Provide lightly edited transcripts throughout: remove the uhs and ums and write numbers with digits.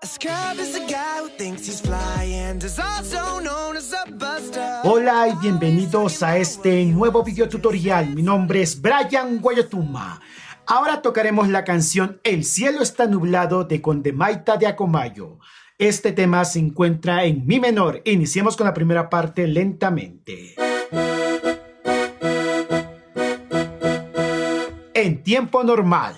Scrub is a guy who thinks he's fly and is also known as a buster. Hola y bienvenidos a este nuevo video tutorial. Mi nombre es Brian Guayotuma. Ahora tocaremos la canción El cielo está nublado de Condemaita de Acomayo. Este tema se encuentra en mi menor. Iniciemos con la primera parte lentamente. En tiempo normal.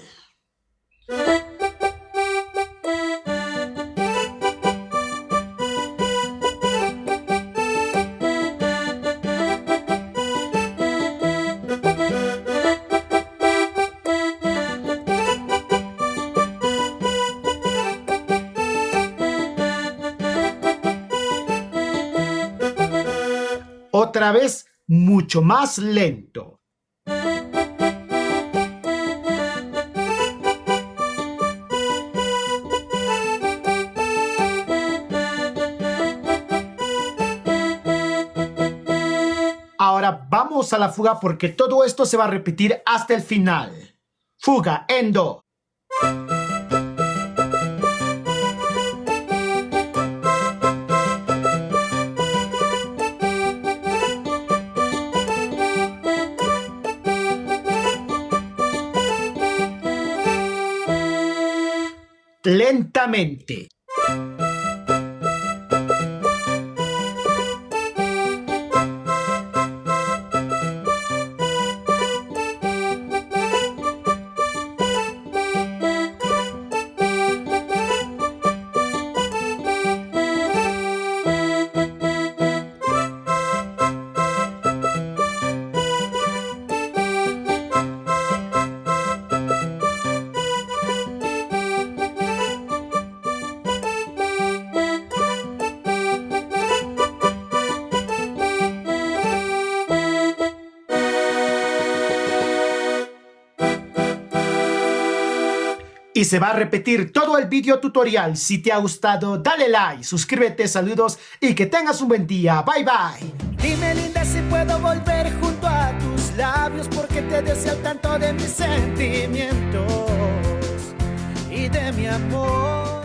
Otra vez, mucho más lento. Ahora vamos a la fuga porque todo esto se va a repetir hasta el final. Fuga en do. Lentamente. Y se va a repetir todo el video tutorial. Si te ha gustado, dale like, suscríbete, saludos y que tengas un buen día. Bye bye. Dime linda si puedo volver junto a tus labios, porque te deseo tanto de mis sentimientos y de mi amor.